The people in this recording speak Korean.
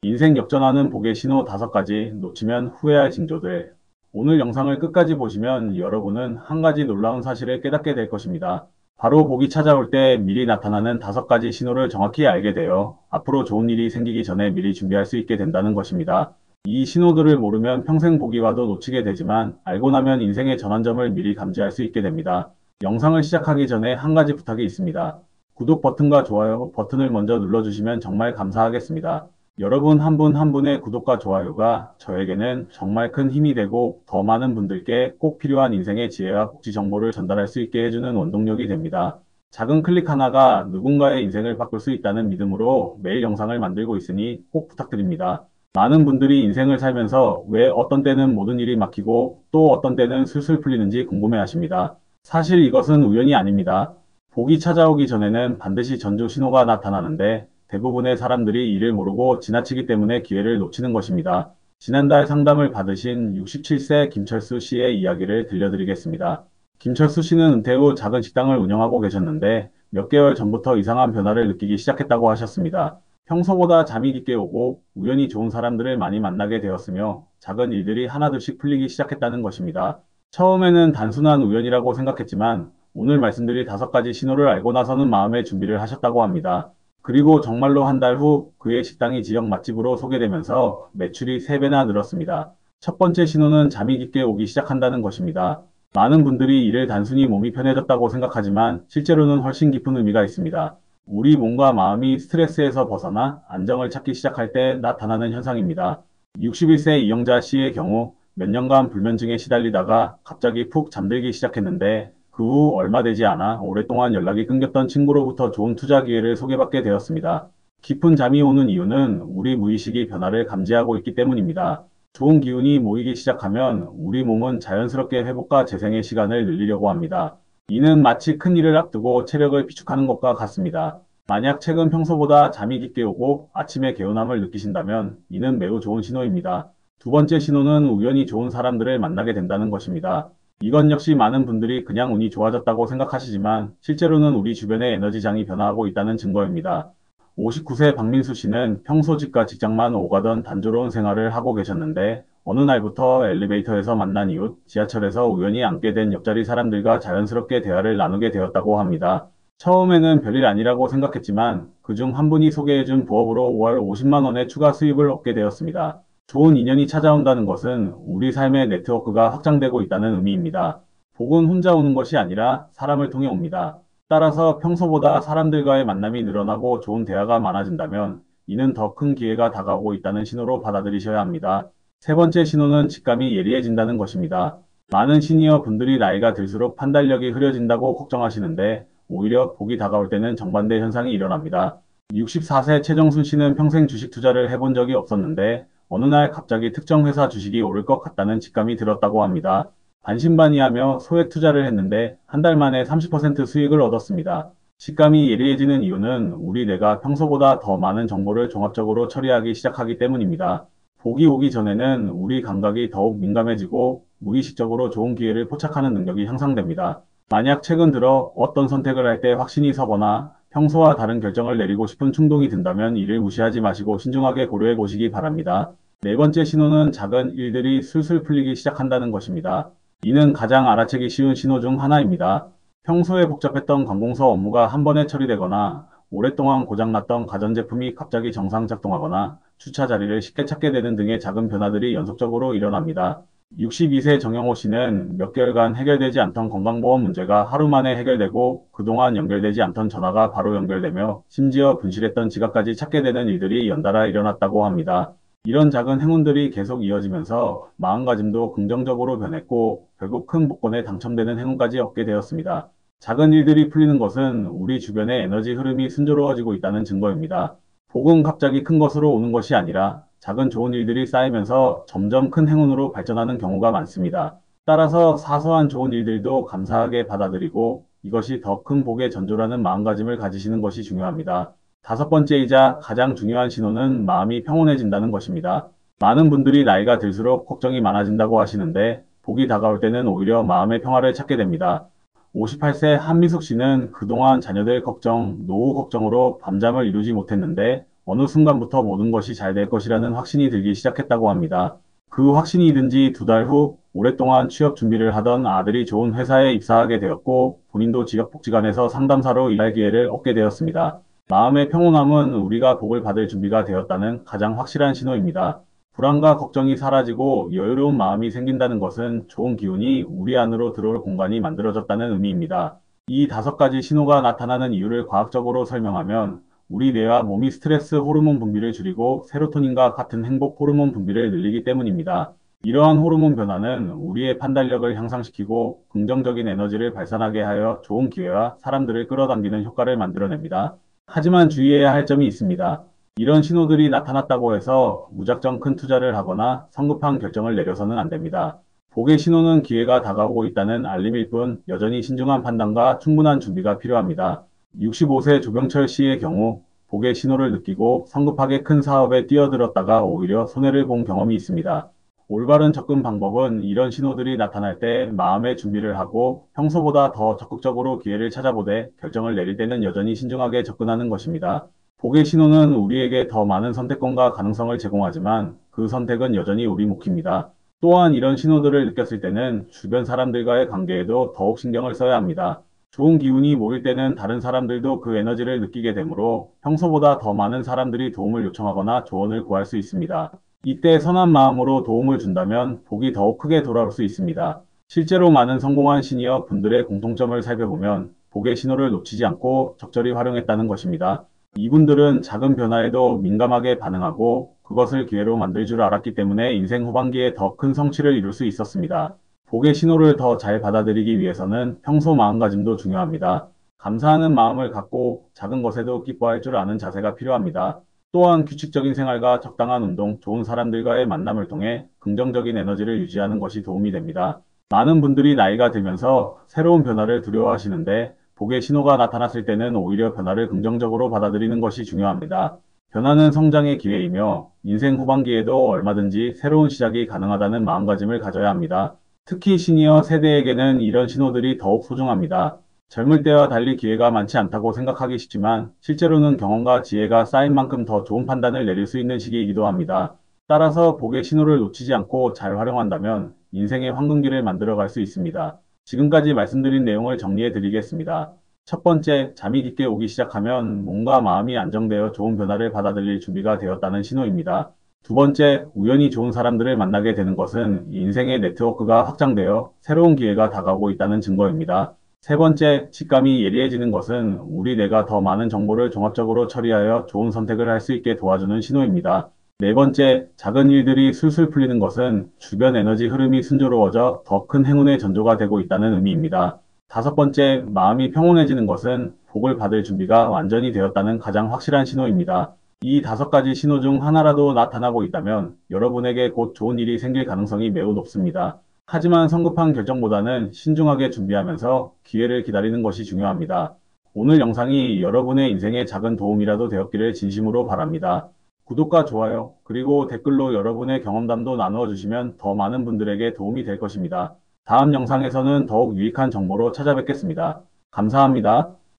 인생 역전하는 복의 신호 5가지, 놓치면 후회할 징조들. 오늘 영상을 끝까지 보시면 여러분은 한 가지 놀라운 사실을 깨닫게 될 것입니다. 바로 복이 찾아올 때 미리 나타나는 5가지 신호를 정확히 알게 되어 앞으로 좋은 일이 생기기 전에 미리 준비할 수 있게 된다는 것입니다. 이 신호들을 모르면 평생 복이 와도 놓치게 되지만 알고 나면 인생의 전환점을 미리 감지할 수 있게 됩니다. 영상을 시작하기 전에 한 가지 부탁이 있습니다. 구독 버튼과 좋아요 버튼을 먼저 눌러주시면 정말 감사하겠습니다. 여러분 한 분 한 분의 구독과 좋아요가 저에게는 정말 큰 힘이 되고 더 많은 분들께 꼭 필요한 인생의 지혜와 복지 정보를 전달할 수 있게 해주는 원동력이 됩니다. 작은 클릭 하나가 누군가의 인생을 바꿀 수 있다는 믿음으로 매일 영상을 만들고 있으니 꼭 부탁드립니다. 많은 분들이 인생을 살면서 왜 어떤 때는 모든 일이 막히고 또 어떤 때는 술술 풀리는지 궁금해 하십니다. 사실 이것은 우연이 아닙니다. 복이 찾아오기 전에는 반드시 전조 신호가 나타나는데 대부분의 사람들이 이를 모르고 지나치기 때문에 기회를 놓치는 것입니다. 지난달 상담을 받으신 67세 김철수 씨의 이야기를 들려드리겠습니다. 김철수 씨는 은퇴 후 작은 식당을 운영하고 계셨는데 몇 개월 전부터 이상한 변화를 느끼기 시작했다고 하셨습니다. 평소보다 잠이 깊게 오고 우연히 좋은 사람들을 많이 만나게 되었으며 작은 일들이 하나둘씩 풀리기 시작했다는 것입니다. 처음에는 단순한 우연이라고 생각했지만 오늘 말씀드릴 5가지 신호를 알고 나서는 마음의 준비를 하셨다고 합니다. 그리고 정말로 한 달 후 그의 식당이 지역 맛집으로 소개되면서 매출이 3배나 늘었습니다. 첫 번째 신호는 잠이 깊게 오기 시작한다는 것입니다. 많은 분들이 이를 단순히 몸이 편해졌다고 생각하지만 실제로는 훨씬 깊은 의미가 있습니다. 우리 몸과 마음이 스트레스에서 벗어나 안정을 찾기 시작할 때 나타나는 현상입니다. 61세 이영자 씨의 경우 몇 년간 불면증에 시달리다가 갑자기 푹 잠들기 시작했는데 그 후 얼마 되지 않아 오랫동안 연락이 끊겼던 친구로부터 좋은 투자 기회를 소개받게 되었습니다. 깊은 잠이 오는 이유는 우리 무의식이 변화를 감지하고 있기 때문입니다. 좋은 기운이 모이기 시작하면 우리 몸은 자연스럽게 회복과 재생의 시간을 늘리려고 합니다. 이는 마치 큰 일을 앞두고 체력을 비축하는 것과 같습니다. 만약 최근 평소보다 잠이 깊게 오고 아침에 개운함을 느끼신다면 이는 매우 좋은 신호입니다. 두 번째 신호는 우연히 좋은 사람들을 만나게 된다는 것입니다. 이건 역시 많은 분들이 그냥 운이 좋아졌다고 생각하시지만 실제로는 우리 주변의 에너지장이 변화하고 있다는 증거입니다. 59세 박민수 씨는 평소 집과 직장만 오가던 단조로운 생활을 하고 계셨는데 어느 날부터 엘리베이터에서 만난 이웃, 지하철에서 우연히 앉게 된 옆자리 사람들과 자연스럽게 대화를 나누게 되었다고 합니다. 처음에는 별일 아니라고 생각했지만 그중 한 분이 소개해준 부업으로 월 50만 원의 추가 수입을 얻게 되었습니다. 좋은 인연이 찾아온다는 것은 우리 삶의 네트워크가 확장되고 있다는 의미입니다. 복은 혼자 오는 것이 아니라 사람을 통해 옵니다. 따라서 평소보다 사람들과의 만남이 늘어나고 좋은 대화가 많아진다면 이는 더 큰 기회가 다가오고 있다는 신호로 받아들이셔야 합니다. 세 번째 신호는 직감이 예리해진다는 것입니다. 많은 시니어 분들이 나이가 들수록 판단력이 흐려진다고 걱정하시는데 오히려 복이 다가올 때는 정반대 현상이 일어납니다. 64세 최정순 씨는 평생 주식 투자를 해본 적이 없었는데 어느 날 갑자기 특정 회사 주식이 오를 것 같다는 직감이 들었다고 합니다. 반신반의하며 소액 투자를 했는데 한 달 만에 30% 수익을 얻었습니다. 직감이 예리해지는 이유는 우리 뇌가 평소보다 더 많은 정보를 종합적으로 처리하기 시작하기 때문입니다. 복이 오기 전에는 우리 감각이 더욱 민감해지고 무의식적으로 좋은 기회를 포착하는 능력이 향상됩니다. 만약 최근 들어 어떤 선택을 할 때 확신이 서거나 평소와 다른 결정을 내리고 싶은 충동이 든다면 이를 무시하지 마시고 신중하게 고려해 보시기 바랍니다. 네 번째 신호는 작은 일들이 술술 풀리기 시작한다는 것입니다. 이는 가장 알아채기 쉬운 신호 중 하나입니다. 평소에 복잡했던 관공서 업무가 한 번에 처리되거나 오랫동안 고장났던 가전제품이 갑자기 정상 작동하거나 주차 자리를 쉽게 찾게 되는 등의 작은 변화들이 연속적으로 일어납니다. 62세 정영호 씨는 몇 개월간 해결되지 않던 건강보험 문제가 하루 만에 해결되고 그동안 연결되지 않던 전화가 바로 연결되며 심지어 분실했던 지갑까지 찾게 되는 일들이 연달아 일어났다고 합니다. 이런 작은 행운들이 계속 이어지면서 마음가짐도 긍정적으로 변했고 결국 큰 복권에 당첨되는 행운까지 얻게 되었습니다. 작은 일들이 풀리는 것은 우리 주변의 에너지 흐름이 순조로워지고 있다는 증거입니다. 복은 갑자기 큰 것으로 오는 것이 아니라 작은 좋은 일들이 쌓이면서 점점 큰 행운으로 발전하는 경우가 많습니다. 따라서 사소한 좋은 일들도 감사하게 받아들이고 이것이 더 큰 복의 전조라는 마음가짐을 가지시는 것이 중요합니다. 5번째이자 가장 중요한 신호는 마음이 평온해진다는 것입니다. 많은 분들이 나이가 들수록 걱정이 많아진다고 하시는데 복이 다가올 때는 오히려 마음의 평화를 찾게 됩니다. 58세 한미숙 씨는 그동안 자녀들 걱정, 노후 걱정으로 밤잠을 이루지 못했는데 어느 순간부터 모든 것이 잘 될 것이라는 확신이 들기 시작했다고 합니다. 그 확신이 든 지 2달 후 오랫동안 취업 준비를 하던 아들이 좋은 회사에 입사하게 되었고 본인도 지역복지관에서 상담사로 일할 기회를 얻게 되었습니다. 마음의 평온함은 우리가 복을 받을 준비가 되었다는 가장 확실한 신호입니다. 불안과 걱정이 사라지고 여유로운 마음이 생긴다는 것은 좋은 기운이 우리 안으로 들어올 공간이 만들어졌다는 의미입니다. 이 5가지 신호가 나타나는 이유를 과학적으로 설명하면 우리 뇌와 몸이 스트레스 호르몬 분비를 줄이고 세로토닌과 같은 행복 호르몬 분비를 늘리기 때문입니다. 이러한 호르몬 변화는 우리의 판단력을 향상시키고 긍정적인 에너지를 발산하게 하여 좋은 기회와 사람들을 끌어당기는 효과를 만들어냅니다. 하지만 주의해야 할 점이 있습니다. 이런 신호들이 나타났다고 해서 무작정 큰 투자를 하거나 성급한 결정을 내려서는 안 됩니다. 복의 신호는 기회가 다가오고 있다는 알림일 뿐 여전히 신중한 판단과 충분한 준비가 필요합니다. 65세 조병철 씨의 경우 복의 신호를 느끼고 성급하게 큰 사업에 뛰어들었다가 오히려 손해를 본 경험이 있습니다. 올바른 접근 방법은 이런 신호들이 나타날 때 마음의 준비를 하고 평소보다 더 적극적으로 기회를 찾아보되 결정을 내릴 때는 여전히 신중하게 접근하는 것입니다. 복의 신호는 우리에게 더 많은 선택권과 가능성을 제공하지만 그 선택은 여전히 우리 몫입니다. 또한 이런 신호들을 느꼈을 때는 주변 사람들과의 관계에도 더욱 신경을 써야 합니다. 좋은 기운이 모일 때는 다른 사람들도 그 에너지를 느끼게 되므로 평소보다 더 많은 사람들이 도움을 요청하거나 조언을 구할 수 있습니다. 이때 선한 마음으로 도움을 준다면 복이 더욱 크게 돌아올 수 있습니다. 실제로 많은 성공한 시니어 분들의 공통점을 살펴보면 복의 신호를 놓치지 않고 적절히 활용했다는 것입니다. 이분들은 작은 변화에도 민감하게 반응하고 그것을 기회로 만들 줄 알았기 때문에 인생 후반기에 더 큰 성취를 이룰 수 있었습니다. 복의 신호를 더 잘 받아들이기 위해서는 평소 마음가짐도 중요합니다. 감사하는 마음을 갖고 작은 것에도 기뻐할 줄 아는 자세가 필요합니다. 또한 규칙적인 생활과 적당한 운동, 좋은 사람들과의 만남을 통해 긍정적인 에너지를 유지하는 것이 도움이 됩니다. 많은 분들이 나이가 들면서 새로운 변화를 두려워하시는데 복의 신호가 나타났을 때는 오히려 변화를 긍정적으로 받아들이는 것이 중요합니다. 변화는 성장의 기회이며 인생 후반기에도 얼마든지 새로운 시작이 가능하다는 마음가짐을 가져야 합니다. 특히 시니어 세대에게는 이런 신호들이 더욱 소중합니다. 젊을 때와 달리 기회가 많지 않다고 생각하기 쉽지만 실제로는 경험과 지혜가 쌓인 만큼 더 좋은 판단을 내릴 수 있는 시기이기도 합니다. 따라서 복의 신호를 놓치지 않고 잘 활용한다면 인생의 황금기를 만들어갈 수 있습니다. 지금까지 말씀드린 내용을 정리해 드리겠습니다. 첫 번째, 잠이 깊게 오기 시작하면 몸과 마음이 안정되어 좋은 변화를 받아들일 준비가 되었다는 신호입니다. 두 번째, 우연히 좋은 사람들을 만나게 되는 것은 인생의 네트워크가 확장되어 새로운 기회가 다가오고 있다는 증거입니다. 세 번째, 직감이 예리해지는 것은 우리 뇌가 더 많은 정보를 종합적으로 처리하여 좋은 선택을 할 수 있게 도와주는 신호입니다. 네 번째, 작은 일들이 술술 풀리는 것은 주변 에너지 흐름이 순조로워져 더 큰 행운의 전조가 되고 있다는 의미입니다. 다섯 번째, 마음이 평온해지는 것은 복을 받을 준비가 완전히 되었다는 가장 확실한 신호입니다. 이 5가지 신호 중 하나라도 나타나고 있다면 여러분에게 곧 좋은 일이 생길 가능성이 매우 높습니다. 하지만 성급한 결정보다는 신중하게 준비하면서 기회를 기다리는 것이 중요합니다. 오늘 영상이 여러분의 인생에 작은 도움이라도 되었기를 진심으로 바랍니다. 구독과 좋아요, 그리고 댓글로 여러분의 경험담도 나누어 주시면 더 많은 분들에게 도움이 될 것입니다. 다음 영상에서는 더욱 유익한 정보로 찾아뵙겠습니다. 감사합니다.